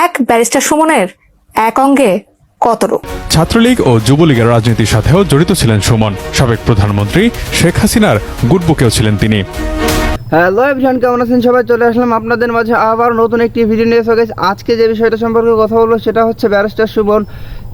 এক ব্যারিস্টার সুমনের এক অঙ্গে কত রূপ। ছাত্রলীগ ও যুবলীগের রাজনীতির সাথেও জড়িত ছিলেন সুমন। সাবেক প্রধানমন্ত্রী শেখ হাসিনার গুডবুকেও ছিলেন তিনি। হ্যালো এভরিওয়ান, কেমন আছেন সবাই? চলে আসলাম আপনাদের মাঝে আবার নতুন একটি ভিডিও নিয়ে। আজকে যে বিষয়টা সম্পর্কে কথা বলবো সেটা হচ্ছে ব্যারিস্টার সুমন।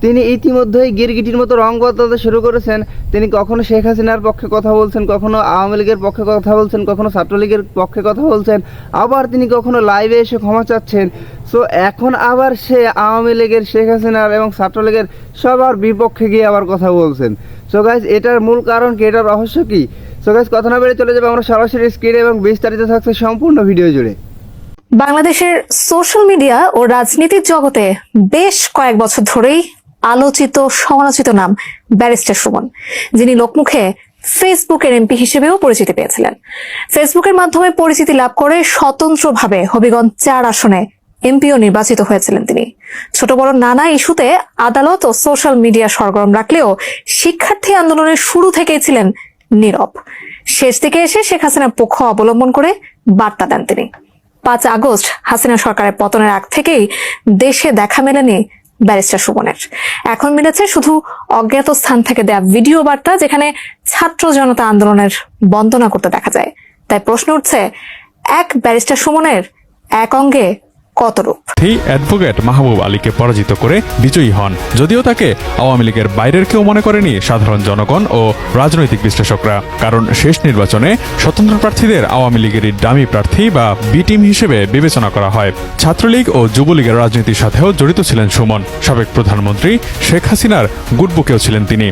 তিনি ইতিমধ্যেই গিরগিটির মতো রং বদলাতে শুরু করেছেন। তিনি কখনো শেখ হাসিনার পক্ষে কথা বলছেন, কখনো আওয়ামী লীগের পক্ষে কথা বলছেন, কখনো ছাত্রলীগের পক্ষে কথা বলছেন, আবার তিনি কখনো লাইভে এসে ক্ষমা চাচ্ছেন। সো এখন আবার সে আওয়ামী লীগের, শেখ হাসিনার এবং ছাত্রলীগের সবার বিপক্ষে গিয়ে আবার কথা বলছেন। সো গাইজ, এটার মূল কারণ কি, এটার রহস্য কি? সো গাইজ, কথা না বেড়ে চলে যাবে আমরা সরাসরি স্ক্রিনে এবং বিস্তারিত থাকছে সম্পূর্ণ ভিডিও জুড়ে। বাংলাদেশের সোশ্যাল মিডিয়া ও রাজনীতির জগতে বেশ কয়েক বছর ধরেই আলোচিত সমালোচিত নাম ব্যারিস্টার সুমন, যিনি লোকমুখে ফেসবুকের এমপি হিসেবেও পরিচিতি পেয়েছিলেন। ফেসবুকের মাধ্যমে পরিচিতি লাভ করে স্বতন্ত্রভাবে হবিগঞ্জ 4 আসনে এমপিও নির্বাচিত হয়েছিলেন তিনি। ছোট বড় নানা ইস্যুতে আদালত ও সোশ্যাল মিডিয়া সরগরম রাখলেও শিক্ষার্থী আন্দোলনের শুরু থেকেই ছিলেন নীরব। শেষ দিকে এসে শেখ হাসিনার পক্ষ অবলম্বন করে বার্তা দেন তিনি। 5 আগস্ট হাসিনা সরকারের পতনের আগ থেকেই দেশে দেখা মেলেনি ব্যারিস্টার সুমনের। এখন মিলেছে শুধু অজ্ঞাত স্থান থেকে দেয়া ভিডিও বার্তা, যেখানে ছাত্র জনতা আন্দোলনের বন্দনা করতে দেখা যায়। তাই প্রশ্ন উঠছে, এক ব্যারিস্টার সুমনের এক অঙ্গে কত রূপ। অ্যাডভোকেট মাহবুব আলীকে পরাজিত করে বিজয়ী হন, যদিও তাকে আওয়ামী লীগের বাইরের কেউ মনে করেনি সাধারণ জনগণ ও রাজনৈতিক বিশ্লেষকরা। কারণ শেষ নির্বাচনে স্বতন্ত্র প্রার্থীদের আওয়ামী লীগেরই ডামি প্রার্থী বা বি টিম হিসেবে বিবেচনা করা হয়। ছাত্রলীগ ও যুবলীগের রাজনীতির সাথেও জড়িত ছিলেন সুমন। সাবেক প্রধানমন্ত্রী শেখ হাসিনার গুডবুকেও ছিলেন তিনি।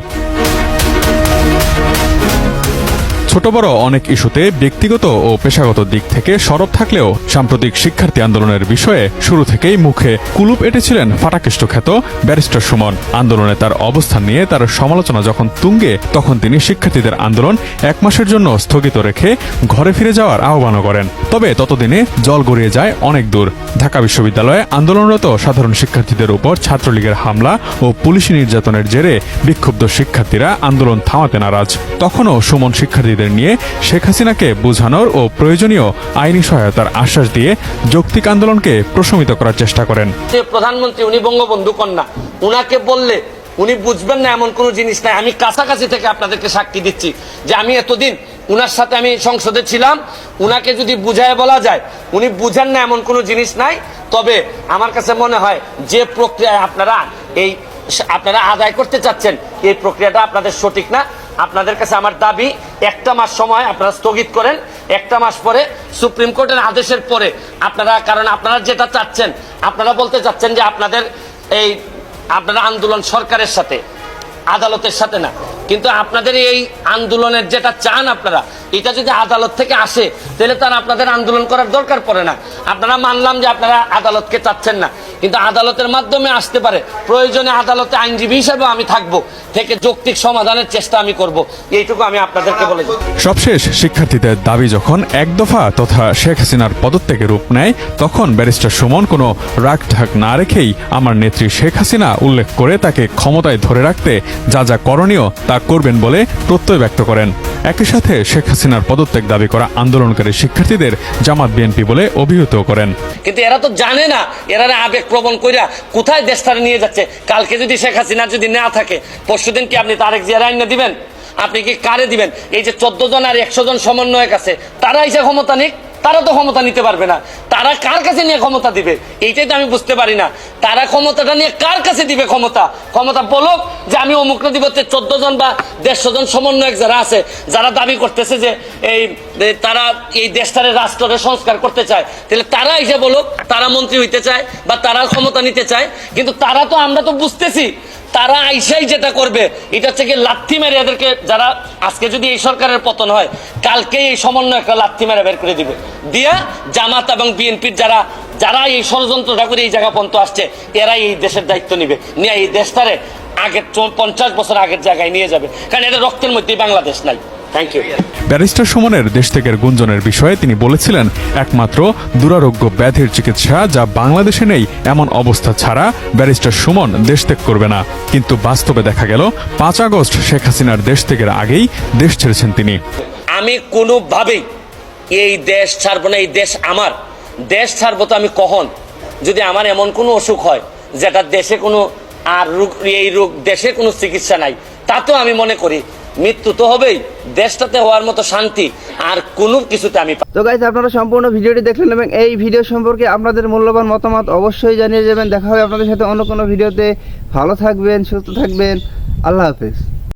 ছোট বড় অনেক ইস্যুতে ব্যক্তিগত ও পেশাগত দিক থেকে সরব থাকলেও সাম্প্রতিক শিক্ষার্থী আন্দোলনের বিষয়ে শুরু থেকেই মুখে কুলুপ এঁটেছিলেন ফাটাকেষ্ট খ্যাত ব্যারিস্টার সুমন। আন্দোলনে তার অবস্থান নিয়ে তার সমালোচনা যখন তুঙ্গে, তখন তিনি শিক্ষার্থীদের আন্দোলন 1 মাসের জন্য স্থগিত রেখে ঘরে ফিরে যাওয়ার আহ্বানও করেন। তবে ততদিনে জল গড়িয়ে যায় অনেক দূর। ঢাকা বিশ্ববিদ্যালয়ে আন্দোলনরত সাধারণ শিক্ষার্থীদের উপর ছাত্রলীগের হামলা ও পুলিশি নির্যাতনের জেরে বিক্ষুব্ধ শিক্ষার্থীরা আন্দোলন থামাতে নারাজ। তখনও সুমন শিক্ষার্থীদের নিয়ে শেখ হাসিনাকে বোঝানোর ও প্রয়োজনীয় আইনি সহায়তার আশ্বাস দিয়ে যৌক্তিক আন্দোলনকে প্রশমিত করার চেষ্টা করেন। প্রধানমন্ত্রী, উনি বঙ্গবন্ধু কন্যা, উনাকে বললে উনি বুঝবেন না এমন কোন জিনিস নাই। আমি কাছাকাছি থেকে আপনাদেরকে সাক্ষী দিচ্ছি যে আমি এতদিন উনার সাথে আমি সংসদে ছিলাম। উনাকে যদি বুঝায় বলা যায়, উনি বুঝেন না এমন কোন জিনিস নাই। তবে আমার কাছে মনে হয় যে প্রক্রিয়ায় আপনারা আদায় করতে চাচ্ছেন, এই প্রক্রিয়াটা আপনাদের সঠিক না। আপনাদের কাছে আমার দাবি, 1 মাস সময় আপনারা স্থগিত করেন। 1 মাস পরে সুপ্রিম কোর্টের আদেশের পরে আপনারা, কারণ আপনারা যেটা চাচ্ছেন, আপনারা বলতে চাচ্ছেন যে আপনারা আন্দোলন সরকারের সাথে, আদালতের সাথে না। কিন্তু আপনাদের এই আন্দোলনের যেটা চান আপনারা, এটা যদি আদালত থেকে আসে তাহলে তার আপনাদের আন্দোলন করার দরকার পড়ে না। আপনারা মানলাম যে আপনারা আদালতকে চাচ্ছেন না, কিন্তু আদালতের মাধ্যমে আসতে পারে। প্রয়োজনে আদালতে আইনজীবী হিসেবে আমি থাকবো, থেকে যৌক্তিক সমাধানের চেষ্টা আমি করব। এইটুকু আমি আপনাদেরকে বলে দিই। সবশেষ শিক্ষার্থীদের দাবি যখন এক দফা তথা শেখ হাসিনার পদত্যাগে রূপ নেয়, তখন ব্যারিস্টার সুমন কোনো রাগঢাক না রেখেই আমার নেত্রী শেখ হাসিনা উল্লেখ করে তাকে ক্ষমতায় ধরে রাখতে যা যা করণীয় তা করবেন বলে প্রত্যয় ব্যক্ত করেন। একই সাথে শেখ হাসিনার পদত্যাগ দাবি করা আন্দোলনকারী শিক্ষার্থীদের জামাত বিএনপি বলে অভিহিত করেন। কিন্তু এরা তো জানে না, এরা আবেগ প্রবণ কইরা কোথায় দেশটারে নিয়ে যাচ্ছে। কালকে যদি শেখ হাসিনা যদি না থাকে, পরশুদিন কি আপনি তারেক জিয়ার আইন দিবেন? আপনি কি কারে দিবেন? এই যে 14 জন আর 100 জন সমন্বয়ক আছে, তারা এসে ক্ষমতা নিক। তারা তো ক্ষমতা নিতে পারবে না। তারা কার কাছে নিয়ে ক্ষমতা দিবে, এইটাই তো আমি বুঝতে পারি না। তারা ক্ষমতাটা নিয়ে কার কাছে দিবে? ক্ষমতা বলুক যে আমি অমুকটা দিব। 14 জন বা 150 জন সমন্বয়ক যারা আছে, যারা দাবি করতেছে যে তারা এই দেশটারে রাষ্ট্রের সংস্কার করতে চায়, তাহলে তারা এসে বলুক তারা মন্ত্রী হইতে চায় বা তারা ক্ষমতা নিতে চায়। কিন্তু তারা তো, আমরা তো বুঝতেছি তারা আইসাই যেটা করবে, এটা হচ্ছে কি লাথি মেরে এদেরকে, যারা আজকে যদি এই সরকারের পতন হয়, কালকে এই সমন্বয়করা লাথি মেরে বের করে দিবে। দিয়া জামাত এবং বিএনপির যারা এই ষড়যন্ত্রটা করে এই জায়গা পর্যন্ত আসছে, এরাই এই দেশের দায়িত্ব নিবে, নিয়ে এই দেশটারে আগের 50 বছর আগের জায়গায় নিয়ে যাবে। কারণ এদের রক্তের মধ্যেই বাংলাদেশ নাই। Thank you. ব্যারিস্টার সুমনের দেশ ত্যাগের গুঞ্জনের বিষয়ে তিনি বলেছিলেন, একমাত্র দুরারোগ্য ব্যাধির চিকিৎসা যা বাংলাদেশে নেই, এমন অবস্থা ছাড়া ব্যারিস্টার সুমন দেশ ত্যাগ করবে না। কিন্তু বাস্তবে দেখা গেল 5 আগস্ট শেখ হাসিনার দেশ ত্যাগের আগেই দেশ ছেড়েছেন তিনি। আমি কোনোভাবেই এই দেশ ছাড়বো না। এই দেশ আমার, দেশ ছাড়বো তো আমি কখন? যদি আমার এমন কোনো অসুখ হয় যেটা দেশে কোনো আর এই রোগ দেশে কোনো চিকিৎসা নাই, তাতেও আমি মনে করি মৃত্যু তো হবেই, দেশটাতে হওয়ার মতো শান্তি আর কোনো কিছুতে আমি তো গাইস, আপনারা সম্পূর্ণ ভিডিওটি দেখলেন এবং এই ভিডিও সম্পর্কে আপনাদের মূল্যবান মতামত অবশ্যই জানিয়ে যাবেন। দেখা হবে আপনাদের সাথে অন্য কোনো ভিডিওতে। ভালো থাকবেন, সুস্থ থাকবেন, আল্লাহ হাফেজ।